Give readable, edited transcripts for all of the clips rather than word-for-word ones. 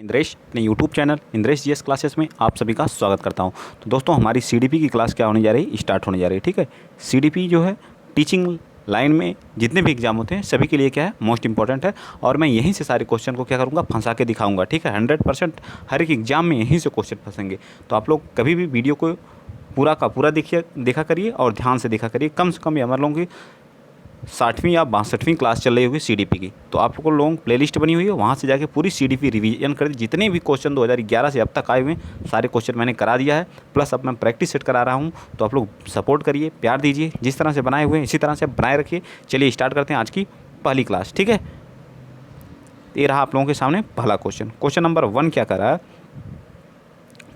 इंद्रेश अपने YouTube channel Indresh GS classes में आप सभी का स्वागत करता हूं। तो दोस्तों हमारी सीडीपी की क्लास क्या होने जा रही है, स्टार्ट होने जा रही है। ठीक है, सीडीपी जो है टीचिंग लाइन में जितने भी एग्जाम होते हैं सभी के लिए क्या है, मोस्ट इंपॉर्टेंट है। और मैं यहीं से सारे क्वेश्चन को क्या करूँगा, फंसा के दिखाऊंगा। ठीक है, 100% हर एक एग्जाम में यहीं से क्वेश्चन फंसेंगे। तो आप लोग कभी भी वीडियो को पूरा का पूरा देखा करिए और ध्यान से देखा करिए। कम से कम ये हमारे लोगों की 60वीं या 62वीं क्लास चल रही होगी सीडीपी की। तो आप लोगों को प्लेलिस्ट बनी हुई है, वहाँ से जाके पूरी सीडीपी रिवीजन कर, जितने भी क्वेश्चन 2011 से अब तक आए हुए हैं सारे क्वेश्चन मैंने करा दिया है। प्लस अब मैं प्रैक्टिस सेट करा रहा हूँ। तो आप लोग सपोर्ट करिए, प्यार दीजिए। जिस तरह से बनाए हुए हैं इसी तरह से बनाए रखिए। चलिए स्टार्ट करते हैं आज की पहली क्लास। ठीक है, ये रहा आप लोगों के सामने पहला क्वेश्चन। क्वेश्चन नंबर 1 क्या कर रहा है,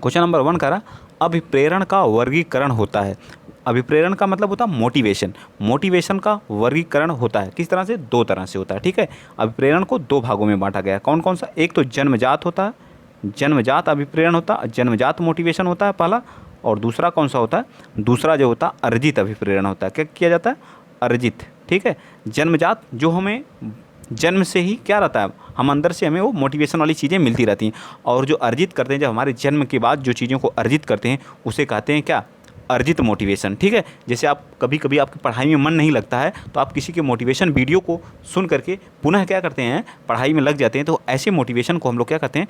क्वेश्चन नंबर 1 कह रहा अभिप्रेरण का वर्गीकरण होता है। अभिप्रेरण का मतलब होता है मोटिवेशन। मोटिवेशन का वर्गीकरण होता है किस तरह से, 2 तरह से होता है। ठीक है, अभिप्रेरण को 2 भागों में बांटा गया है। कौन कौन सा, एक तो जन्मजात होता है, जन्मजात अभिप्रेरण होता है, जन्मजात मोटिवेशन होता है पहला। और दूसरा कौन सा होता है, दूसरा जो होता है अर्जित अभिप्रेरण होता है। क्या किया जाता है, अर्जित। ठीक है, जन्मजात जो हमें जन्म से ही क्या रहता है, हम अंदर से हमें वो मोटिवेशन वाली चीज़ें मिलती रहती हैं। और जो अर्जित करते हैं, जब हमारे जन्म के बाद जो चीज़ों को अर्जित करते हैं उसे कहते हैं क्या, अर्जित मोटिवेशन। ठीक है, जैसे आप कभी कभी आपकी पढ़ाई में मन नहीं लगता है तो आप किसी के मोटिवेशन वीडियो को सुन करके पुनः क्या करते हैं, पढ़ाई में लग जाते हैं। तो ऐसे मोटिवेशन को हम लोग क्या कहते हैं,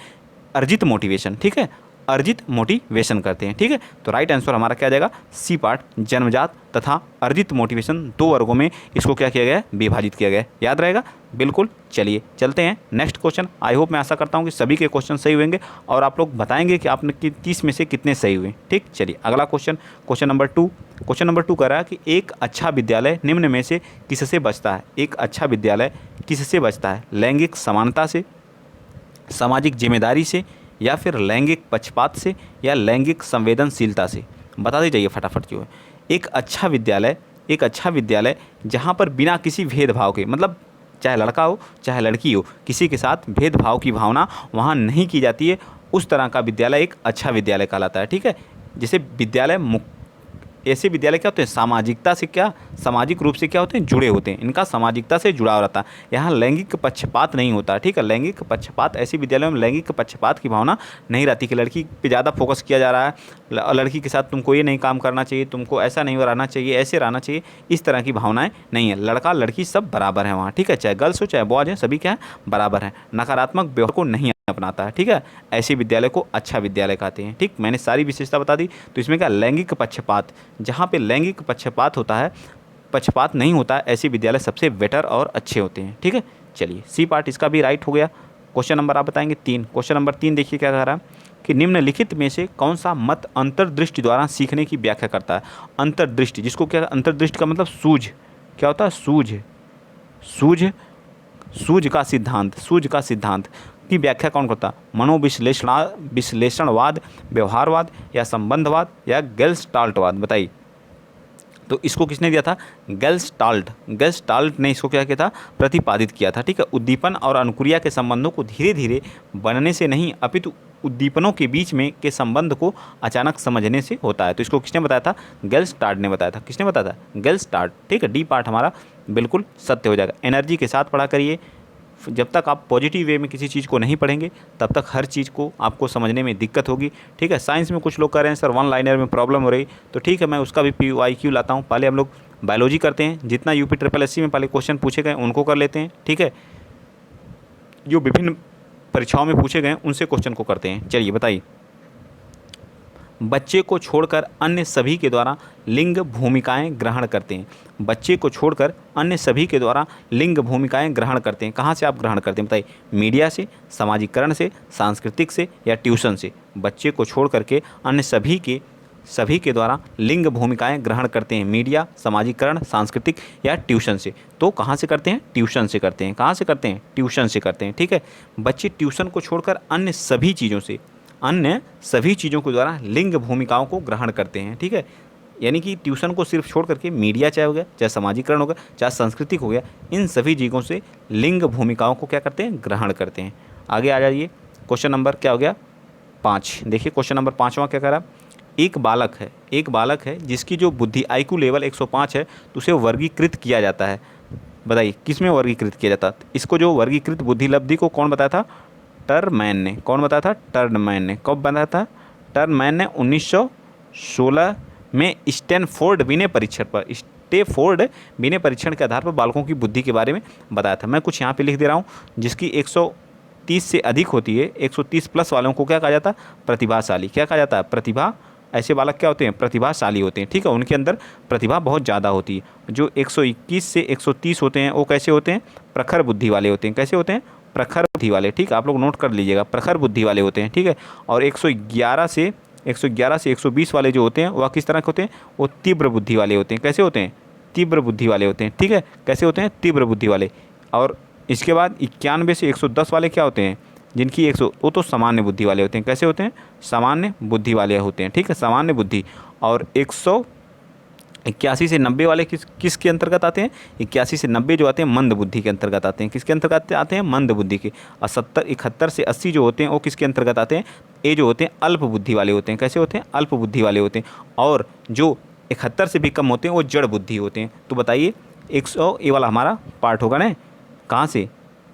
अर्जित मोटिवेशन। ठीक है, अर्जित मोटिवेशन करते हैं। ठीक है, तो राइट आंसर हमारा क्या आ जाएगा, सी पार्ट, जन्मजात तथा अर्जित मोटिवेशन 2 वर्गों में इसको क्या किया गया है, विभाजित किया गया है। याद रहेगा, बिल्कुल। चलिए चलते हैं नेक्स्ट क्वेश्चन। आई होप, मैं आशा करता हूँ कि सभी के क्वेश्चन सही होंगे और आप लोग बताएंगे कि आपने 30 में से कितने सही हुए। ठीक, चलिए अगला question, question number 2। Question number 2 कह रहा है कि एक अच्छा विद्यालय निम्न में से किससे बचता है। एक अच्छा विद्यालय किससे बचता है, लैंगिक समानता से, सामाजिक जिम्मेदारी से, या फिर लैंगिक पक्षपात से, या लैंगिक संवेदनशीलता से। बता दीजिए फटाफट जो है। एक अच्छा विद्यालय जहाँ पर बिना किसी भेदभाव के, मतलब चाहे लड़का हो चाहे लड़की हो, किसी के साथ भेदभाव की भावना वहाँ नहीं की जाती है, उस तरह का विद्यालय एक अच्छा विद्यालय कहलाता है। ठीक है, जैसे विद्यालय ऐसे विद्यालय क्या होते हैं, सामाजिकता से क्या, सामाजिक रूप से क्या होते हैं, जुड़े होते हैं। इनका सामाजिकता से जुड़ाव रहता है, यहाँ लैंगिक पक्षपात नहीं होता। ठीक है, लैंगिक पक्षपात, ऐसे विद्यालयों में लैंगिक पक्षपात की भावना नहीं रहती कि लड़की पे ज़्यादा फोकस किया जा रहा है, लड़की के साथ तुमको ये नहीं काम करना चाहिए, तुमको ऐसा नहीं रहना चाहिए, ऐसे रहना चाहिए, इस तरह की भावनाएं नहीं है। लड़का लड़की सब बराबर है वहाँ। ठीक है, चाहे गर्ल्स हो चाहे बॉयज हैं, सभी क्या है, बराबर हैं। नकारात्मक व्यवहार को नहीं अपनाता है। ठीक है, ऐसे विद्यालय को अच्छा विद्यालय कहते हैं। ठीक, मैंने सारी विशेषता बता दी। तो इसमें क्या, लैंगिक पक्षपात, जहाँ पे लैंगिक पक्षपात होता है, पक्षपात नहीं होता है, ऐसे विद्यालय सबसे बेटर और अच्छे होते हैं। ठीक है, चलिए सी पार्ट इसका भी राइट हो गया। क्वेश्चन नंबर आप बताएंगे 3। क्वेश्चन नंबर 3 देखिए क्या कह रहा है कि निम्नलिखित में से कौन सा मत अंतर्दृष्टि द्वारा सीखने की व्याख्या करता है। अंतर्दृष्टि, जिसको क्या, अंतर्दृष्टि का मतलब सूझ, क्या होता है, सूझ का सिद्धांत की व्याख्या कौन करता है, विश्लेषणवाद, व्यवहारवाद, या संबंधवाद, या गेल्स्टाल्टवाद। बताइए। तो इसको किसने दिया था, गेल्स्टाल्ट ने इसको क्या किया था, प्रतिपादित किया था। ठीक है, उद्दीपन और अनुक्रिया के संबंधों को धीरे धीरे बनने से नहीं अपितु उद्दीपनों के बीच में के संबंध को अचानक समझने से होता है। तो इसको किसने बताया था, गेल्स्टाल्ट ने बताया था। किसने बताया था, गेल्स्टाल्ट। ठीक है, डी पार्ट हमारा बिल्कुल सत्य हो जाएगा। एनर्जी के साथ पढ़ा करिए। जब तक आप पॉजिटिव वे में किसी चीज़ को नहीं पढ़ेंगे तब तक हर चीज़ को आपको समझने में दिक्कत होगी। ठीक है, साइंस में कुछ लोग कह रहे हैं सर 1 लाइनर में प्रॉब्लम हो रही, तो ठीक है मैं उसका भी PYQ लाता हूँ। पहले हम लोग बायोलॉजी करते हैं, जितना UPSSC में पहले क्वेश्चन पूछे गए उनको कर लेते हैं। ठीक है, जो विभिन्न परीक्षाओं में पूछे गए उनसे क्वेश्चन को करते हैं। चलिए बताइए। बच्चे को छोड़कर अन्य सभी के द्वारा लिंग भूमिकाएं ग्रहण करते हैं। बच्चे को छोड़कर अन्य सभी के द्वारा लिंग भूमिकाएं ग्रहण करते हैं। कहाँ से आप ग्रहण करते हैं बताइए, मीडिया से, सामाजिकरण से, सांस्कृतिक से, या ट्यूशन से। बच्चे को छोड़ करके अन्य सभी के द्वारा लिंग भूमिकाएं ग्रहण करते हैं, मीडिया, सामाजिकरण, सांस्कृतिक, या ट्यूशन से। तो कहाँ से करते हैं, ट्यूशन से करते हैं। कहाँ से करते हैं, ट्यूशन से करते हैं। ठीक है, बच्चे ट्यूशन को छोड़कर अन्य सभी चीज़ों के द्वारा लिंग भूमिकाओं को ग्रहण करते हैं। ठीक है, यानी कि ट्यूशन को सिर्फ छोड़ करके मीडिया चाहे हो गया, चाहे सामाजिकरण हो गया, चाहे सांस्कृतिक हो गया, इन सभी चीज़ों से लिंग भूमिकाओं को क्या करते हैं, ग्रहण करते हैं। आगे आ जाइए। क्वेश्चन नंबर क्या हो गया, 5। देखिए क्वेश्चन नंबर 5वां क्या कह रहा है, एक बालक है जिसकी जो बुद्धि IQ लेवल 105 है तो उसे वर्गीकृत किया जाता है। बताइए किस में वर्गीकृत किया जाता है। इसको जो वर्गीकृत बुद्धि लब्धि को कौन बताया था, टर्नमैन ने, कौन बताया था? टर्नमैन ने। कब बताया था? टर्नमैन ने 1916 में स्टैनफोर्ड विनय परीक्षण पर, स्टैनफोर्ड विनय परीक्षण के आधार पर बालकों की बुद्धि के बारे में बताया था। मैं कुछ यहाँ पे लिख दे रहा हूँ, जिसकी 130 से अधिक होती है, 130 प्लस वालों को क्या कहा जाता है? प्रतिभाशाली। क्या कहा जाता है? प्रतिभा। ऐसे बालक क्या होते हैं? प्रतिभाशाली होते हैं, ठीक है, उनके अंदर प्रतिभा बहुत ज़्यादा होती है। जो 121 से 130 होते हैं वो कैसे होते हैं? प्रखर बुद्धि वाले होते हैं। कैसे होते हैं? प्रखर बुद्धि वाले, ठीक है, आप लोग नोट कर लीजिएगा, प्रखर बुद्धि वाले होते हैं, ठीक है। और 111 से 120 वाले जो होते हैं वह किस तरह के होते हैं? वो तीव्र बुद्धि वाले होते हैं। कैसे होते हैं? तीव्र बुद्धि वाले होते हैं, ठीक है। कैसे होते हैं? तीव्र बुद्धि वाले। और इसके बाद 91 से 110 वाले क्या होते हैं? जिनकी 100, वो तो सामान्य बुद्धि वाले होते हैं। कैसे होते हैं? सामान्य बुद्धि वाले होते हैं, ठीक है, सामान्य बुद्धि। और 181 से 90 वाले किसके अंतर्गत आते हैं? 81 से 90 जो आते हैं मंद बुद्धि के अंतर्गत आते हैं। किसके अंतर्गत आते हैं? मंद बुद्धि के। और 71 से 80 जो होते हैं वो किसके अंतर्गत आते हैं? ये जो होते हैं अल्प बुद्धि वाले होते हैं। कैसे होते हैं? अल्प बुद्धि वाले होते हैं। और जो 71 से भी कम होते हैं वो जड़ बुद्धि होते हैं। तो बताइए 100 ये वाला हमारा पार्ट होगा ना, कहाँ से?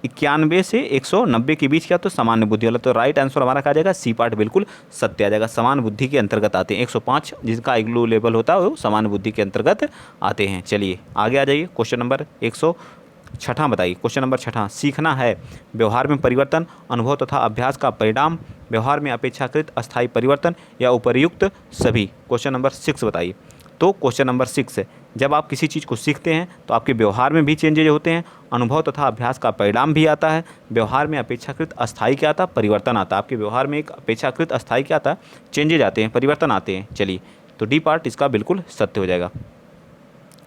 91 से 190 के बीच क्या? तो सामान्य बुद्धि वाला। तो राइट आंसर हमारा कहा जाएगा सी पार्ट, बिल्कुल सत्य आ जाएगा। समान बुद्धि के अंतर्गत आते हैं। 105 जिसका आईक्यू लेवल होता है वो समान बुद्धि के अंतर्गत आते हैं। चलिए आगे आ जाइए। क्वेश्चन नंबर 106 बताइए। क्वेश्चन नंबर 6, सीखना है व्यवहार में परिवर्तन, अनुभव तथा अभ्यास का परिणाम, व्यवहार में अपेक्षाकृत अस्थायी परिवर्तन या उपर्युक्त सभी। क्वेश्चन नंबर 6 बताइए। तो क्वेश्चन नंबर 6 है, जब आप किसी चीज़ को सीखते हैं तो आपके व्यवहार में भी चेंजेज होते हैं, अनुभव तथा अभ्यास का परिणाम भी आता है, व्यवहार में अपेक्षाकृत अस्थायी क्या आता है? परिवर्तन आता है। आपके व्यवहार में एक अपेक्षाकृत अस्थायी क्या आता है? चेंजेज आते हैं, परिवर्तन आते हैं। चलिए तो डी पार्ट इसका बिल्कुल सत्य हो जाएगा।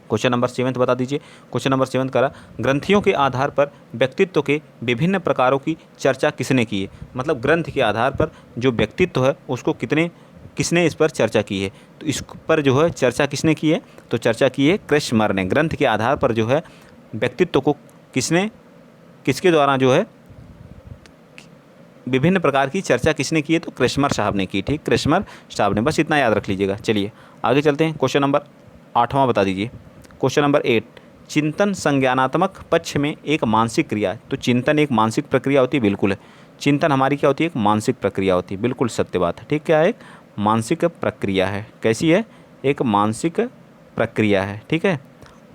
क्वेश्चन नंबर 7 बता दीजिए। क्वेश्चन नंबर 7 करा, ग्रंथियों के आधार पर व्यक्तित्व के विभिन्न प्रकारों की चर्चा किसने की है? मतलब ग्रंथ के आधार पर जो व्यक्तित्व है उसको किसने इस पर चर्चा की है? तो इस पर जो है चर्चा किसने की है? तो चर्चा की है क्रेस्मर ने। ग्रंथ के आधार पर जो है व्यक्तित्व को किसके द्वारा जो है विभिन्न प्रकार की चर्चा किसने की है? तो क्रेस्मर साहब ने की, ठीक, क्रेस्मर साहब ने। बस इतना याद रख लीजिएगा। चलिए आगे चलते हैं। क्वेश्चन नंबर 8वां बता दीजिए। क्वेश्चन नंबर 8, चिंतन संज्ञानात्मक पक्ष में एक मानसिक क्रिया है। तो चिंतन एक मानसिक प्रक्रिया होती है, बिल्कुल है। चिंतन हमारी क्या होती है? एक मानसिक प्रक्रिया होती है, बिल्कुल सत्य बात है, ठीक। क्या है? एक मानसिक प्रक्रिया है। कैसी है? एक मानसिक प्रक्रिया है, ठीक है।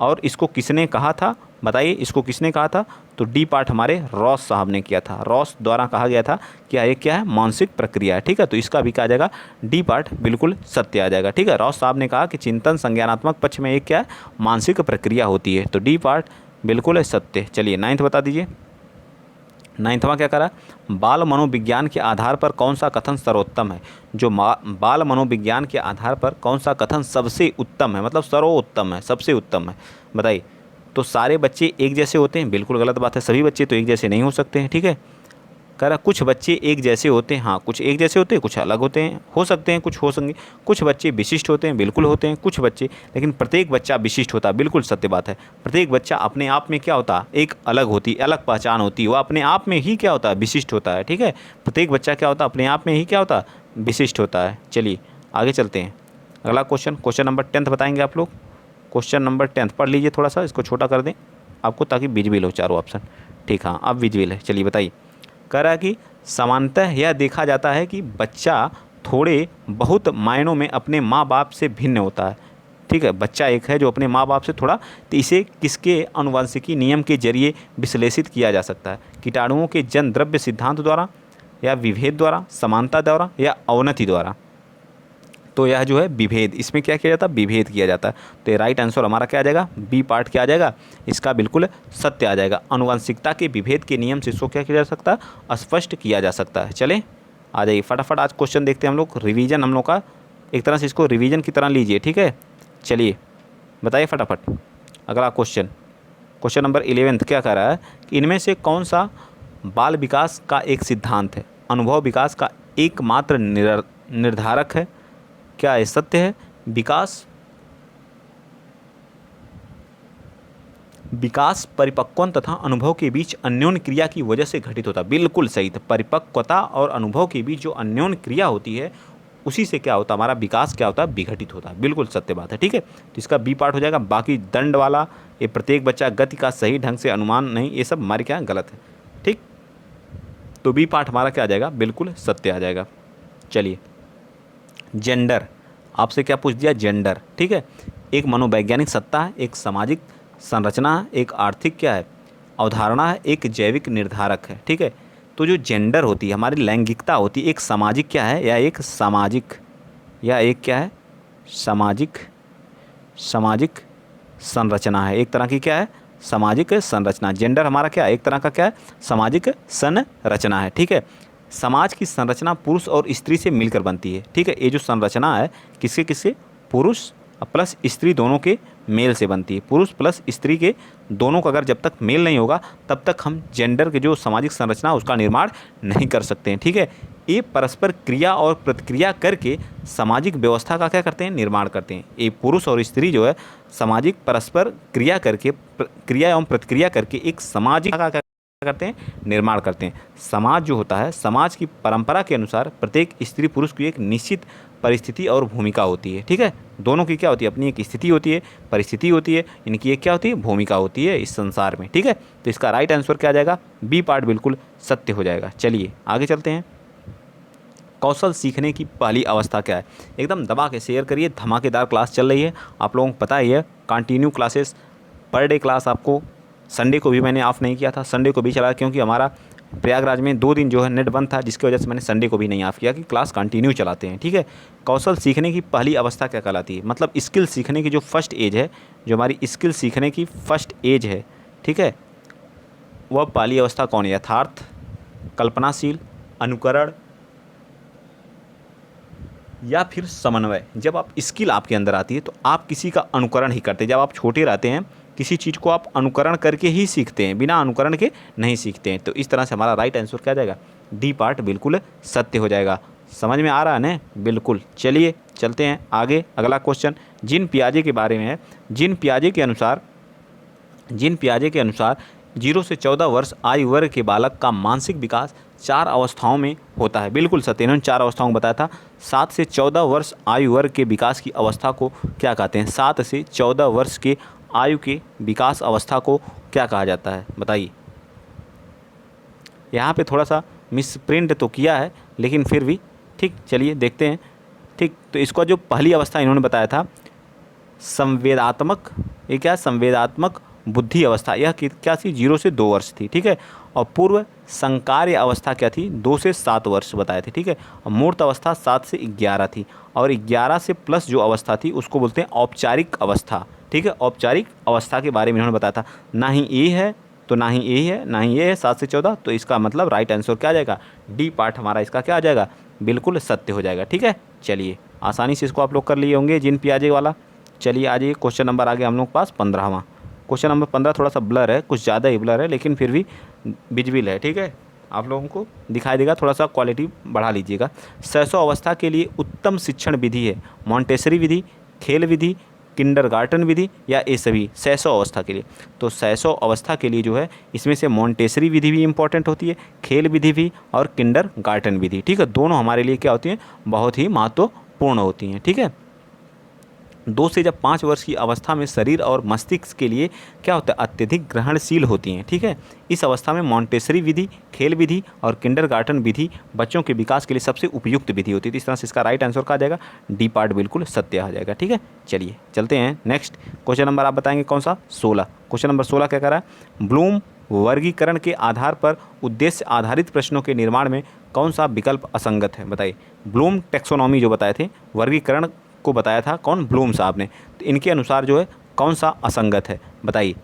और इसको किसने कहा था? बताइए इसको किसने कहा था? तो डी पार्ट हमारे रॉस साहब ने किया था। रॉस द्वारा कहा गया था कि ये क्या है? मानसिक प्रक्रिया है, ठीक है। तो इसका भी कहा जाएगा डी पार्ट बिल्कुल सत्य आ जाएगा, ठीक है। रॉस साहब ने कहा कि चिंतन संज्ञानात्मक पक्ष में एक क्या है? मानसिक प्रक्रिया होती है। तो डी पार्ट बिल्कुल है सत्य। चलिए 9th बता दीजिए। 9वां क्या करा? बाल मनोविज्ञान के आधार पर कौन सा कथन सर्वोत्तम है? जो बाल मनोविज्ञान के आधार पर कौन सा कथन सबसे उत्तम है? मतलब सर्वोत्तम है, सबसे उत्तम है। बताइए। तो सारे बच्चे एक जैसे होते हैं? बिल्कुल गलत बात है। सभी बच्चे तो एक जैसे नहीं हो सकते हैं, ठीक है। कह रहा कुछ बच्चे एक जैसे होते हैं। हाँ, कुछ एक जैसे होते हैं, कुछ अलग होते हैं, हो सकते हैं, कुछ हो सकेंगे। कुछ बच्चे विशिष्ट होते हैं, बिल्कुल होते हैं कुछ बच्चे, लेकिन प्रत्येक बच्चा विशिष्ट होता है, बिल्कुल सत्य बात है। प्रत्येक बच्चा अपने आप में क्या होता है? एक अलग होती, अलग पहचान होती है, वो अपने आप में ही क्या होता है? विशिष्ट होता है, ठीक है। प्रत्येक बच्चा क्या होता है? अपने आप में ही क्या होता है? विशिष्ट होता है। चलिए आगे चलते हैं। अगला क्वेश्चन, क्वेश्चन नंबर 10 बताएंगे आप लोग। क्वेश्चन नंबर 10 पढ़ लीजिए, थोड़ा सा इसको छोटा कर दें आपको, ताकि विजुअल हो चारों ऑप्शन, ठीक। हाँ अब विजुअल है। चलिए बताइए। कह रहा है कि सामान्यतः यह देखा जाता है कि बच्चा थोड़े बहुत मायनों में अपने माँ बाप से भिन्न होता है, ठीक है। बच्चा एक है जो अपने माँ बाप से थोड़ा, तो इसे किसके आनुवंशिकी नियम के जरिए विश्लेषित किया जा सकता है? कीटाणुओं के जन द्रव्य सिद्धांत द्वारा, या विभेद द्वारा, समानता द्वारा, या अवनति द्वारा। तो यह जो है विभेद, इसमें क्या किया जाता है? विभेद किया जाता है। तो ये राइट आंसर हमारा क्या आ जाएगा? बी पार्ट क्या आ जाएगा? इसका बिल्कुल सत्य आ जाएगा। आनुवंशिकता के विभेद के नियम से इसको क्या किया जा सकता है? स्पष्ट किया जा सकता है। चले आ जाइए फटाफट, आज क्वेश्चन देखते हैं हम लोग। रिवीजन हम लोग का एक तरह से, इसको रिवीजन की तरह लीजिए, ठीक है। चलिए बताइए फटाफट अगला क्वेश्चन। क्वेश्चन नंबर 11 क्या कह रहा है कि इनमें से कौन सा बाल विकास का एक सिद्धांत है, अनुभव विकास का एकमात्र निर्धारक है? क्या ये सत्य है? विकास परिपक्वन तथा अनुभव के बीच अन्योन्य क्रिया की वजह से घटित होता है। बिल्कुल सही था। परिपक्वता और अनुभव के बीच जो अन्योन्य क्रिया होती है उसी से क्या होता है? हमारा विकास क्या होता है? विघटित होता है। बिल्कुल सत्य बात है, ठीक है। तो इसका बी पार्ट हो जाएगा। बाकी दंड वाला, ये प्रत्येक बच्चा गति का सही ढंग से अनुमान नहीं, ये सब हमारे क्या गलत है, ठीक। तो बी पार्ट हमारा क्या आ जाएगा, बिल्कुल सत्य आ जाएगा। चलिए, जेंडर, आपसे क्या पूछ दिया, जेंडर, ठीक है। एक मनोवैज्ञानिक सत्ता है, एक सामाजिक संरचना है, एक आर्थिक क्या है, अवधारणा है, एक जैविक निर्धारक है, ठीक है। तो जो जेंडर होती है, हमारी लैंगिकता होती है, एक सामाजिक क्या है, या एक सामाजिक, या एक क्या है, सामाजिक संरचना है, एक तरह की क्या है, सामाजिक संरचना। जेंडर हमारा क्या है, एक तरह का क्या है, सामाजिक संरचना है, ठीक है। समाज की संरचना पुरुष और स्त्री से मिलकर बनती है, ठीक है। ये जो संरचना है किसके किसके, पुरुष प्लस स्त्री दोनों के मेल से बनती है। पुरुष प्लस स्त्री के दोनों का अगर जब तक मेल नहीं होगा तब तक हम जेंडर के जो सामाजिक संरचना उसका निर्माण नहीं कर सकते हैं, ठीक है। ये परस्पर क्रिया और प्रतिक्रिया करके सामाजिक व्यवस्था का क्या करते हैं, निर्माण करते हैं। ये पुरुष और स्त्री जो है सामाजिक परस्पर क्रिया करके, क्रिया एवं प्रतिक्रिया करके एक सामाजिक का करते हैं, निर्माण करते हैं। समाज जो होता है, समाज की परंपरा के अनुसार प्रत्येक स्त्री पुरुष की एक निश्चित परिस्थिति और भूमिका होती है, ठीक है। दोनों की क्या होती है, अपनी एक स्थिति होती है, परिस्थिति होती है, इनकी एक क्या होती है, भूमिका होती है इस संसार में, ठीक है। तो इसका राइट आंसर क्या आ जाएगा, बी पार्ट बिल्कुल सत्य हो जाएगा। चलिए आगे चलते हैं। कौशल सीखने की पहली अवस्था क्या है, एकदम दबा के शेयर करिए, धमाकेदार क्लास चल रही है, आप लोगों को पता ही है, continue classes, per day class. आपको संडे को भी मैंने ऑफ नहीं किया था, संडे को भी चला, क्योंकि हमारा प्रयागराज में 2 दिन जो है नेट बंद था, जिसकी वजह से मैंने संडे को भी नहीं ऑफ किया कि क्लास कंटिन्यू चलाते हैं, ठीक है। कौशल सीखने की पहली अवस्था क्या कहलाती है, मतलब स्किल सीखने की जो फर्स्ट एज है, जो हमारी स्किल सीखने की फर्स्ट एज है, ठीक है, वह पहली अवस्था कौन है, यथार्थ, कल्पनाशील, अनुकरण या फिर समन्वय। जब आप स्किल आपके अंदर आती है तो आप किसी का अनुकरण ही करते हैं। जब आप छोटे रहते हैं किसी चीज़ को आप अनुकरण करके ही सीखते हैं, बिना अनुकरण के नहीं सीखते हैं। तो इस तरह से हमारा राइट आंसर क्या जाएगा, डी पार्ट बिल्कुल सत्य हो जाएगा। समझ में आ रहा है ना, बिल्कुल। चलिए चलते हैं आगे, अगला क्वेश्चन जीन पियाजे के बारे में है। जीन पियाजे के अनुसार 0 से 14 वर्ष आयु वर्ग के बालक का मानसिक विकास 4 अवस्थाओं में होता है। बिल्कुल सत्य, इन्होंने 4 अवस्थाओं को बताया था। 7 से 14 वर्ष आयु वर्ग के विकास की अवस्था को क्या कहते हैं, 7 से 14 वर्ष के आयु के विकास अवस्था को क्या कहा जाता है, बताइए। यहाँ पे थोड़ा सा मिस प्रिंट तो किया है, लेकिन फिर भी ठीक, चलिए देखते हैं, ठीक। तो इसको जो पहली अवस्था इन्होंने बताया था संवेदात्मक, ये क्या, संवेदात्मक बुद्धि अवस्था, यह क्या थी, 0 से 2 वर्ष थी, ठीक है। और पूर्व संकार्य अवस्था क्या थी, 2 से 7 वर्ष बताए थे, ठीक है। और मूर्त अवस्था 7 से 11 थी, और 11 से प्लस जो अवस्था थी उसको बोलते हैं औपचारिक अवस्था, ठीक है। औपचारिक अवस्था के बारे में इन्होंने बताया था। ना ही ए है तो ना ही ए है, ना ही ये है 7 से 14, तो इसका मतलब राइट आंसर क्या आ जाएगा, डी पार्ट हमारा इसका क्या आ जाएगा, बिल्कुल सत्य हो जाएगा, ठीक है। चलिए आसानी से इसको आप लोग कर लिए होंगे जीन पियाजे वाला। चलिए आ जाइए, क्वेश्चन नंबर आगे हम लोग के पास 15वां क्वेश्चन नंबर 15 थोड़ा सा ब्लर है, कुछ ज़्यादा ही ब्लर है, लेकिन फिर भी विजिबल है, ठीक है, आप लोगों को दिखाई देगा। थोड़ा सा क्वालिटी बढ़ा लीजिएगा। शैशव अवस्था के लिए उत्तम शिक्षण विधि है मॉन्टेसरी विधि, खेल विधि, किंडरगार्टन विधि, या ये सभी शैशव अवस्था के लिए। तो शैशव अवस्था के लिए जो है इसमें से मॉन्टेसरी विधि भी इंपॉर्टेंट होती है, खेल विधि भी, और किंडरगार्टन विधि, ठीक है। दोनों हमारे लिए क्या होती हैं, बहुत ही महत्वपूर्ण होती हैं, ठीक है। 2 से जब 5 वर्ष की अवस्था में शरीर और मस्तिष्क के लिए क्या होता है, अत्यधिक ग्रहणशील होती हैं, ठीक है। इस अवस्था में मॉन्टेसरी विधि, खेल विधि और किंडरगार्टन विधि बच्चों के विकास के लिए सबसे उपयुक्त विधि होती है। तो इस तरह से इसका राइट आंसर कहा जाएगा, डी पार्ट बिल्कुल सत्य आ जाएगा, ठीक है। चलिए चलते हैं नेक्स्ट क्वेश्चन नंबर, आप बताएंगे कौन सा, 16। क्वेश्चन नंबर 16 क्या कह रहा है, ब्लूम वर्गीकरण के आधार पर उद्देश्य आधारित प्रश्नों के निर्माण में कौन सा विकल्प असंगत है, बताइए। ब्लूम टेक्सोनॉमी जो बताए थे, वर्गीकरण को बताया था कौन, ब्लूम साहब ने, तो इनके अनुसार जो है कौन सा असंगत है, बताइए,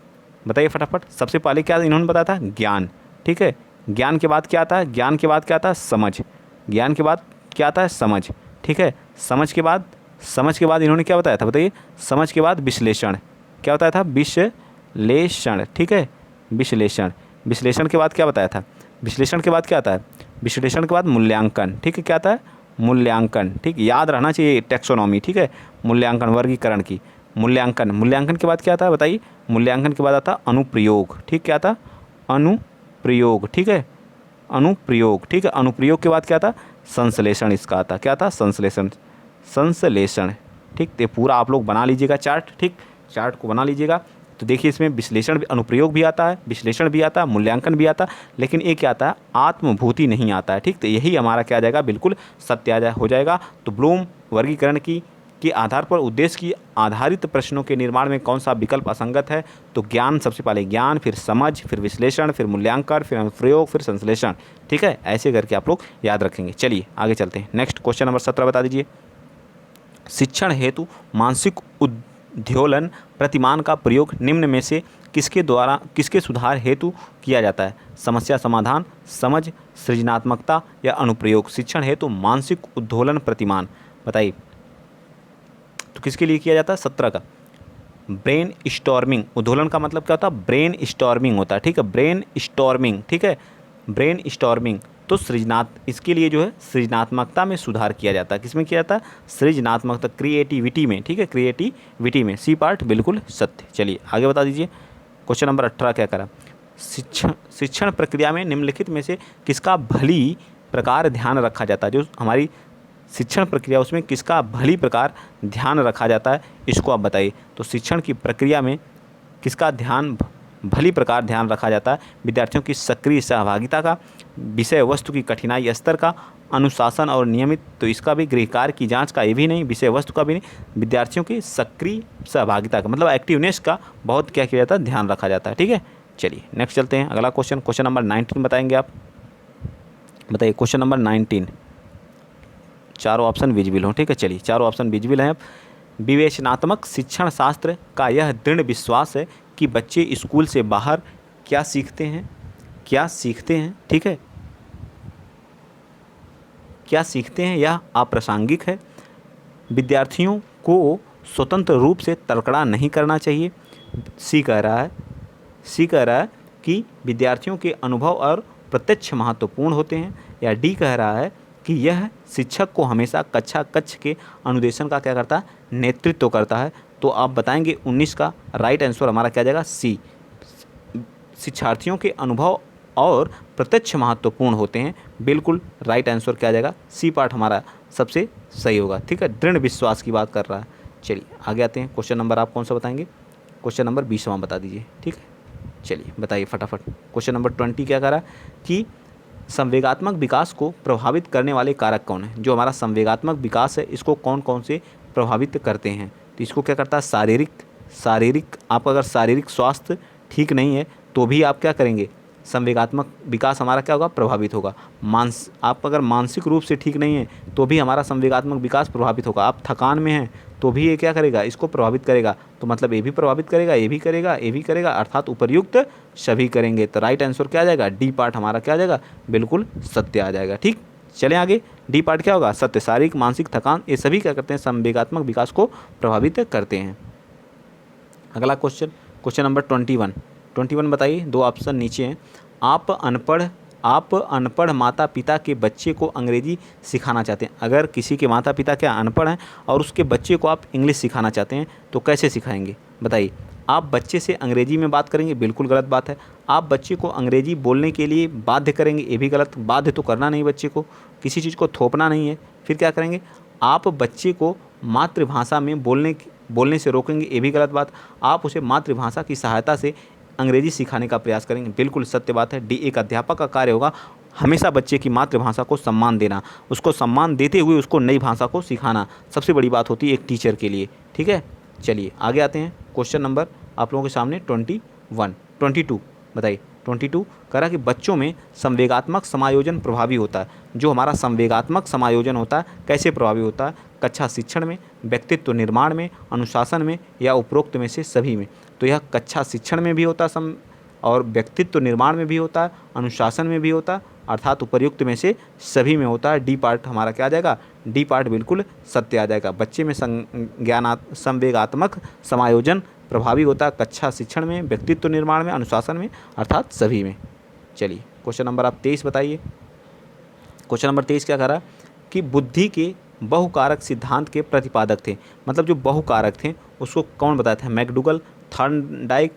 बताइए फटाफट। सबसे पहले क्या इन्होंने बताया था, ज्ञान, ठीक है। ज्ञान के बाद क्या आता है, ज्ञान के बाद क्या आता है, समझ। ज्ञान के बाद क्या आता है, समझ, ठीक है। समझ के बाद इन्होंने क्या बताया था, बताइए। समझ के बाद विश्लेषण, क्या बताया था, विश्लेषण, ठीक है, विश्लेषण। विश्लेषण के बाद क्या बताया था, विश्लेषण के बाद क्या आता है, विश्लेषण के बाद मूल्यांकन, ठीक है। क्या आता है, मूल्यांकन, ठीक, याद रहना चाहिए टेक्सोनॉमी, ठीक है। मूल्यांकन, वर्गीकरण की, मूल्यांकन के बाद क्या आता है, बताइए। मूल्यांकन के बाद आता है अनुप्रयोग, ठीक, क्या आता है, अनुप्रयोग, ठीक है, अनुप्रयोग, ठीक है। अनुप्रयोग के बाद क्या आता, संश्लेषण, इसका आता, क्या आता, संश्लेषण, ठीक। तो पूरा आप लोग बना लीजिएगा चार्ट, ठीक, चार्ट को बना लीजिएगा। तो देखिए इसमें विश्लेषण भी, अनुप्रयोग भी आता है, विश्लेषण भी आता है, मूल्यांकन भी आता है, लेकिन एक क्या आता है, आत्मभूति नहीं आता है। ठीक, तो यही हमारा क्या आ जाएगा, बिल्कुल सत्य हो जाएगा। तो ब्लूम वर्गीकरण की के आधार पर उद्देश्य की आधारित प्रश्नों के निर्माण में कौन सा विकल्प असंगत है? तो ज्ञान, सबसे पहले ज्ञान, फिर समझ, फिर विश्लेषण, फिर मूल्यांकन, फिर अनुप्रयोग, फिर संश्लेषण। ठीक है, ऐसे करके आप लोग याद रखेंगे। चलिए आगे चलते हैं। नेक्स्ट क्वेश्चन नंबर 17 बता दीजिए। शिक्षण हेतु मानसिक उद्योलन प्रतिमान का प्रयोग निम्न में से किसके सुधार हेतु किया जाता है? समस्या समाधान, समझ, सृजनात्मकता या अनुप्रयोग। शिक्षण हेतु मानसिक उद्दोलन प्रतिमान, बताइए तो किसके लिए किया जाता है? 17 का ब्रेन स्टॉर्मिंग। उद्दोलन का मतलब क्या होता है? ब्रेन स्टॉर्मिंग होता है। ठीक है, ब्रेन स्टॉर्मिंग। ठीक है, ब्रेन स्टॉर्मिंग। तो इसके लिए जो है सृजनात्मकता में सुधार किया जाता है। किसमें किया जाता है? सृजनात्मकता, क्रिएटिविटी में। ठीक है, क्रिएटिविटी में। सी पार्ट बिल्कुल सत्य। चलिए आगे बता दीजिए। क्वेश्चन नंबर 18 क्या करा? शिक्षण प्रक्रिया में निम्नलिखित में से किसका भली प्रकार ध्यान रखा जाता है? जो हमारी शिक्षण प्रक्रिया उसमें किसका भली प्रकार ध्यान रखा जाता है, इसको आप बताइए। तो शिक्षण की प्रक्रिया में किसका भली प्रकार ध्यान रखा जाता है? विद्यार्थियों की सक्रिय सहभागिता का, विषय वस्तु की कठिनाई स्तर का, अनुशासन और नियमित, तो इसका भी गृह कार्य की जांच का, ये भी नहीं, विषय वस्तु का भी नहीं, विद्यार्थियों की सक्रिय सहभागिता का, मतलब एक्टिवनेस का बहुत क्या किया जाता है? ध्यान रखा जाता है। ठीक है, चलिए नेक्स्ट चलते हैं। अगला क्वेश्चन, क्वेश्चन नंबर 19 बताएंगे आप। बताइए क्वेश्चन नंबर 19। चारों ऑप्शन विजिबल हों। ठीक है, चलिए चारों ऑप्शन विजिबल हैं। अब विवेचनात्मक शिक्षण शास्त्र का यह दृढ़ विश्वास है कि बच्चे स्कूल से बाहर क्या सीखते हैं, ठीक है, क्या सीखते हैं यह अप्रासंगिक है। विद्यार्थियों को स्वतंत्र रूप से तर्कड़ा नहीं करना चाहिए। सी कह रहा है कि विद्यार्थियों के अनुभव और प्रत्यक्ष महत्वपूर्ण होते हैं। या डी कह रहा है कि यह शिक्षक को हमेशा कक्ष के अनुदेशन का क्या करता है? नेतृत्व करता है। तो आप बताएंगे 19 का राइट आंसर हमारा क्या जाएगा? सी। शिक्षार्थियों के अनुभव और प्रत्यक्ष महत्वपूर्ण होते हैं, बिल्कुल राइट आंसर क्या जाएगा? सी पार्ट हमारा सबसे सही होगा। ठीक है, दृढ़ विश्वास की बात कर रहा है। चलिए आगे आते हैं। क्वेश्चन नंबर आप कौन सा बताएंगे? क्वेश्चन नंबर 20वां बता दीजिए। ठीक है, चलिए बताइए फटाफट। क्वेश्चन नंबर 20 क्या कह रहा है कि संवेगात्मक विकास को प्रभावित करने वाले कारक कौन है? जो हमारा संवेगात्मक विकास है इसको कौन कौन से प्रभावित करते हैं? तो इसको क्या करता है? शारीरिक आप अगर शारीरिक स्वास्थ्य ठीक नहीं है तो भी आप क्या करेंगे? संवेगात्मक विकास हमारा क्या होगा? प्रभावित होगा। आप अगर मानसिक रूप से ठीक नहीं है तो भी हमारा संवेगात्मक विकास प्रभावित होगा। आप थकान में हैं तो भी ये क्या करेगा? इसको प्रभावित करेगा। तो मतलब ये भी प्रभावित करेगा, ये भी करेगा, ये भी करेगा, अर्थात उपर्युक्त सभी करेंगे। तो राइट आंसर क्या आ जाएगा? डी पार्ट हमारा क्या आ जाएगा? बिल्कुल सत्य आ जाएगा। ठीक, चलें आगे। डी पार्ट क्या होगा? सत्य। शारीरिक, मानसिक, थकान, ये सभी क्या करते हैं? संवेगात्मक विकास को प्रभावित करते हैं। अगला क्वेश्चन, क्वेश्चन नंबर 21 बताइए। दो ऑप्शन नीचे हैं। आप अनपढ़ माता पिता के बच्चे को अंग्रेजी सिखाना चाहते हैं। अगर किसी के माता पिता क्या अनपढ़ हैं और उसके बच्चे को आप इंग्लिश सिखाना चाहते हैं तो कैसे सिखाएंगे? बताइए। आप बच्चे से अंग्रेजी में बात करेंगे, बिल्कुल गलत बात है। आप बच्चे को अंग्रेजी बोलने के लिए बाध्य करेंगे, ये भी गलत। बाध्य तो करना नहीं, बच्चे को किसी चीज़ को थोपना नहीं है। फिर क्या करेंगे? आप बच्चे को मातृभाषा में बोलने से रोकेंगे, ये भी गलत बात। आप उसे मातृभाषा की सहायता से अंग्रेजी सिखाने का प्रयास करेंगे, बिल्कुल सत्य बात है। डी, एक अध्यापक का कार्य होगा हमेशा बच्चे की मातृभाषा को सम्मान देना, उसको सम्मान देते हुए उसको नई भाषा को सिखाना सबसे बड़ी बात होती है एक टीचर के लिए। ठीक है, चलिए आगे आते हैं। क्वेश्चन नंबर आप लोगों के सामने 22 बताइए। 22 कह रहा कि बच्चों में संवेगात्मक समायोजन प्रभावी होता है। जो हमारा संवेगात्मक समायोजन होता है कैसे प्रभावी होता है? कक्षा शिक्षण में, व्यक्तित्व निर्माण में, अनुशासन में या उपरोक्त में से सभी में। तो यह कक्षा शिक्षण में भी होता है और व्यक्तित्व निर्माण में भी होता है, अनुशासन में भी होता है, अर्थात उपर्युक्त में से सभी में होता है। डी पार्ट हमारा क्या आ जाएगा? डी पार्ट बिल्कुल सत्य आ जाएगा। बच्चे में संवेगात्मक समायोजन प्रभावी होता है कक्षा शिक्षण में, व्यक्तित्व निर्माण में, अनुशासन में, अर्थात सभी में। चलिए क्वेश्चन नंबर आप 23 बताइए। क्वेश्चन नंबर 23 क्या कह रहा है कि बुद्धि के बहुकारक सिद्धांत के प्रतिपादक थे। मतलब जो बहुकारक थे उसको कौन बताया था? मैकडूगल, थॉर्नडाइक,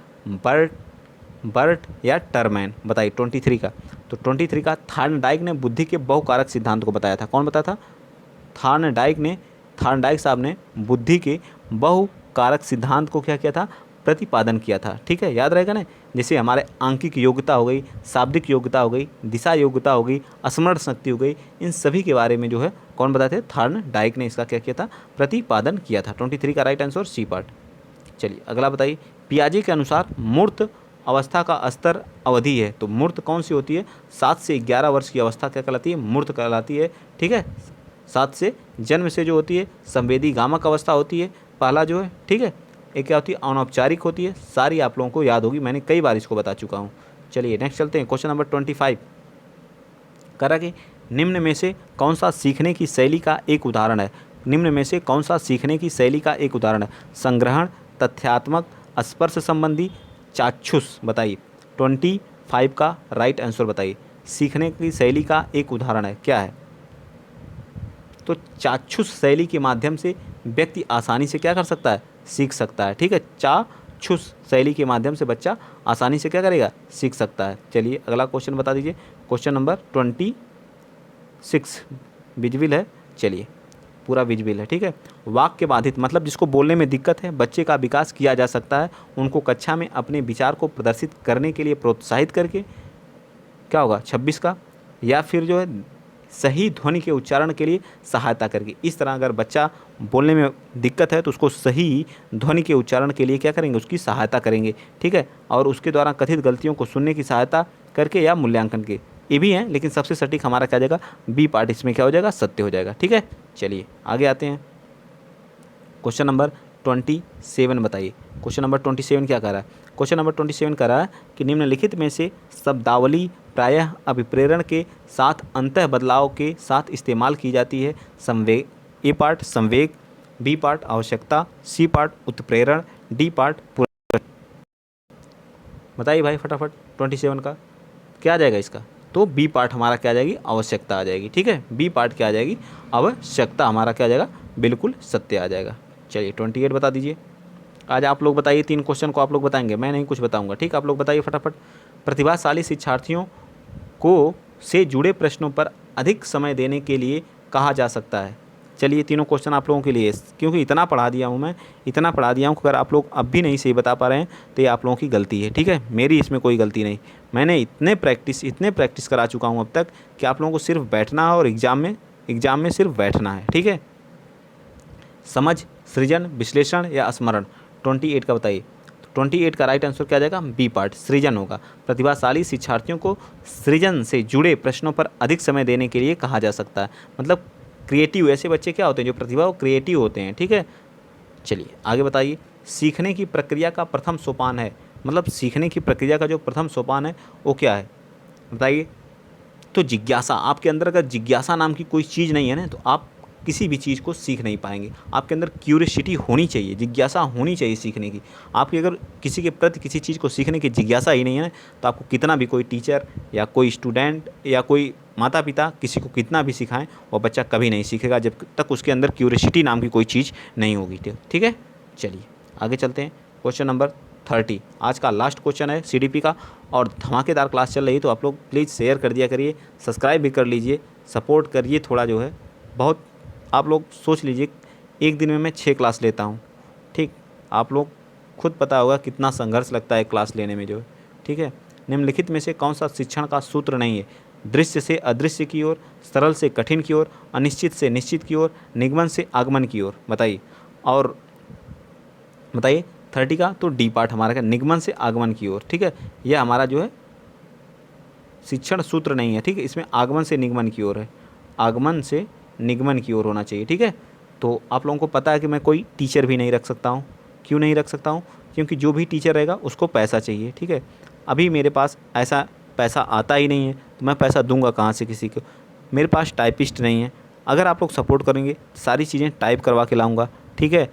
बर्ट या टर्मैन। बताइए 23 का। तो 23 का थॉर्नडाइक ने बुद्धि के बहुकारक सिद्धांत को बताया था। कौन बताया था? थॉर्नडाइक साहब ने बुद्धि के बहुकारक सिद्धांत को क्या किया था? प्रतिपादन किया था। ठीक है, याद रहेगा ना। जैसे हमारे आंकिक योग्यता हो गई, शाब्दिक योग्यता हो गई, दिशा योग्यता हो गई, स्मरण शक्ति हो गई, इन सभी के बारे में जो है कौन बताते थे, थॉर्नडाइक ने इसका क्या किया था, प्रतिपादन किया था। 23 का राइट आंसर सी पार्ट। चलिए अगला बताइए, पियाजे के अनुसार मूर्त अवस्था का स्तर अवधि है। तो मूर्त कौन सी होती है, 7 से 11 वर्ष की अवस्था क्या कहलाती है, मूर्त कहलाती है। ठीक है, 7 से जन्म से जो होती है संवेदी गामक अवस्था होती है पहला जो है। ठीक है, एक क्या होती है, अनौपचारिक होती है। सारी आप लोगों को याद होगी, मैंने कई बार इसको बता चुका हूँ। चलिए नेक्स्ट चलते हैं, क्वेश्चन नंबर 25 करा कि निम्न में से कौन सा सीखने की शैली का एक उदाहरण है। निम्न में से कौन सा सीखने की शैली का एक उदाहरण है, संग्रहण, तथ्यात्मक, स्पर्श संबंधी, चाक्षुष। बताइए 25 का राइट आंसर बताइए, सीखने की शैली का एक उदाहरण है क्या है। तो चाक्षुष शैली के माध्यम से व्यक्ति आसानी से क्या कर सकता है, सीख सकता है। ठीक है, चाक्षुष शैली के माध्यम से बच्चा आसानी से क्या करेगा, सीख सकता है। चलिए अगला क्वेश्चन बता दीजिए, क्वेश्चन नंबर 26 विजुअल है। चलिए पूरा विजुअल है। ठीक है, वाक्य बाधित मतलब जिसको बोलने में दिक्कत है, बच्चे का विकास किया जा सकता है उनको कक्षा में अपने विचार को प्रदर्शित करने के लिए प्रोत्साहित करके। क्या होगा 26 का, या फिर जो है सही ध्वनि के उच्चारण के लिए सहायता करके। इस तरह अगर बच्चा बोलने में दिक्कत है तो उसको सही ध्वनि के उच्चारण के लिए क्या करेंगे, उसकी सहायता करेंगे। ठीक है, और उसके द्वारा कथित गलतियों को सुनने की सहायता करके या मूल्यांकन के, ये भी हैं, लेकिन सबसे सटीक हमारा क्या जाएगा, बी पार्ट इसमें क्या हो जाएगा, सत्य हो जाएगा। ठीक है, चलिए आगे आते हैं, क्वेश्चन नंबर 27 बताइए। क्वेश्चन नंबर 27 क्या कर रहा है, क्वेश्चन नंबर 27 कर रहा है कि निम्नलिखित में से शब्दावली प्रायः अभिप्रेरण के साथ अंतः बदलाव के साथ इस्तेमाल की जाती है। संवेग, ए पार्ट संवेग, बी पार्ट आवश्यकता, सी पार्ट उत्प्रेरण, डी पार्ट पुनर्गठन। बताइए भाई फटाफट 27 का क्या आ जाएगा इसका, तो बी पार्ट हमारा क्या आ जाएगी, आवश्यकता आ जाएगी। ठीक है, बी पार्ट क्या आ जाएगी, आवश्यकता हमारा क्या आ जाएगा, बिल्कुल सत्य आ जाएगा। चलिए 28 बता दीजिए। आज आप लोग बताइए, 3 क्वेश्चन को आप लोग बताएंगे, मैं नहीं कुछ बताऊंगा। ठीक, आप लोग बताइए फटाफट। प्रतिभाशाली शिक्षार्थियों को से जुड़े प्रश्नों पर अधिक समय देने के लिए कहा जा सकता है। चलिए तीनों क्वेश्चन आप लोगों के लिए, क्योंकि इतना पढ़ा दिया हूँ मैं, इतना पढ़ा दिया हूँ, अगर आप लोग अब भी नहीं सही बता पा रहे हैं तो ये आप लोगों की गलती है। ठीक है, मेरी इसमें कोई गलती नहीं, मैंने इतने प्रैक्टिस करा चुका हूँ अब तक कि आप लोगों को सिर्फ बैठना है और एग्ज़ाम में सिर्फ बैठना है। ठीक है, समझ, सृजन, विश्लेषण या स्मरण। 28 का बताइए, 28 का राइट आंसर क्या आ जाएगा, बी पार्ट सृजन होगा। प्रतिभाशाली शिक्षार्थियों को सृजन से जुड़े प्रश्नों पर अधिक समय देने के लिए कहा जा सकता है। मतलब क्रिएटिव, ऐसे बच्चे क्या होते हैं जो प्रतिभा वो क्रिएटिव होते हैं। ठीक है, चलिए आगे बताइए। सीखने की प्रक्रिया का प्रथम सोपान है, मतलब सीखने की प्रक्रिया का जो प्रथम सोपान है वो क्या है बताइए। तो जिज्ञासा, आपके अंदर अगर जिज्ञासा नाम की कोई चीज़ नहीं है ना, तो आप किसी भी चीज़ को सीख नहीं पाएंगे। आपके अंदर क्यूरियोसिटी होनी चाहिए, जिज्ञासा होनी चाहिए सीखने की। आपकी अगर किसी के प्रति किसी चीज़ को सीखने की जिज्ञासा ही नहीं है ना, तो आपको कितना भी कोई टीचर या कोई स्टूडेंट या कोई माता पिता किसी को कितना भी सिखाएं, वो बच्चा कभी नहीं सीखेगा जब तक उसके अंदर क्यूरियोसिटी नाम की कोई चीज़ नहीं होगी। ठीक है, चलिए आगे चलते हैं। क्वेश्चन नंबर 30 आज का लास्ट क्वेश्चन है सीडीपी का, और धमाकेदार क्लास चल रही है, तो आप लोग प्लीज़ शेयर कर दिया करिए, सब्सक्राइब भी कर लीजिए, सपोर्ट करिए थोड़ा जो है। बहुत आप लोग सोच लीजिए, एक दिन में मैं 6 क्लास लेता हूँ। ठीक, आप लोग खुद पता होगा कितना संघर्ष लगता है क्लास लेने में जो है। ठीक है, निम्नलिखित में से कौन सा शिक्षण का सूत्र नहीं है, दृश्य से अदृश्य की ओर, सरल से कठिन की ओर, अनिश्चित से निश्चित की ओर, निगमन से आगमन की ओर। बताइए, और बताइए 30 का, तो डी पार्ट हमारा क्या, निगमन से आगमन की ओर। ठीक है, यह हमारा जो है शिक्षण सूत्र नहीं है। ठीक है, इसमें आगमन से निगमन की ओर है, आगमन से निगमन की ओर होना चाहिए। ठीक है, तो आप लोगों को पता है कि मैं कोई टीचर भी नहीं रख सकता हूँ। क्यों नहीं रख सकता हूँ, क्योंकि जो भी टीचर रहेगा उसको पैसा चाहिए। ठीक है, अभी मेरे पास ऐसा पैसा आता ही नहीं है, तो मैं पैसा दूंगा कहाँ से किसी को। मेरे पास टाइपिस्ट नहीं है, अगर आप लोग सपोर्ट करेंगे सारी चीज़ें टाइप करवा के लाऊंगा। ठीक है,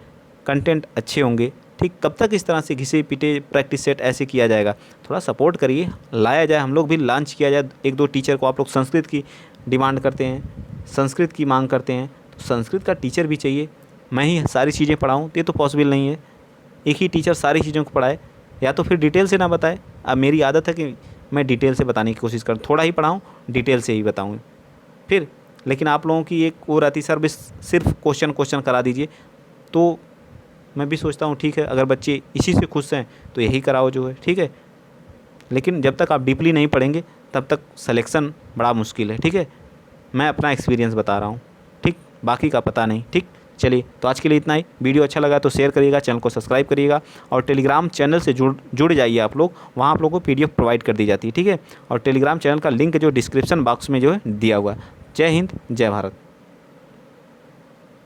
कंटेंट अच्छे होंगे। ठीक, कब तक इस तरह से घिसे पिटे प्रैक्टिस सेट ऐसे किया जाएगा, थोड़ा सपोर्ट करिए, लाया जाए, हम लोग भी लॉन्च किया जाए 1-2 टीचर को। आप लोग संस्कृत की डिमांड करते हैं, संस्कृत की मांग करते हैं, तो संस्कृत का टीचर भी चाहिए। मैं ही सारी चीज़ें पढ़ाऊँ ये तो पॉसिबल नहीं है, एक ही टीचर सारी चीज़ों को पढ़ाए, या तो फिर डिटेल से ना बताए। अब मेरी आदत है कि मैं डिटेल से बताने की कोशिश करूँ, थोड़ा ही पढ़ाऊँ, डिटेल से ही बताऊँ फिर। लेकिन आप लोगों की एक और आती, सर बस सिर्फ क्वेश्चन करा दीजिए, तो मैं भी सोचता हूँ ठीक है, अगर बच्चे इसी से खुश हैं तो यही कराओ जो है, ठीक है। लेकिन जब तक आप डीपली नहीं पढ़ेंगे तब तक सिलेक्शन बड़ा मुश्किल है, ठीक है। मैं अपना एक्सपीरियंस बता रहा हूँ, ठीक, बाकी का पता नहीं, ठीक। चलिए, तो आज के लिए इतना ही। वीडियो अच्छा लगा तो शेयर करिएगा, चैनल को सब्सक्राइब करिएगा और टेलीग्राम चैनल से जुड़ जाइए आप लोग। वहाँ आप लोगों को PDF प्रोवाइड कर दी जाती है, ठीक है। और टेलीग्राम चैनल का लिंक जो डिस्क्रिप्शन बॉक्स में जो है दिया हुआ है। जय हिंद, जय भारत।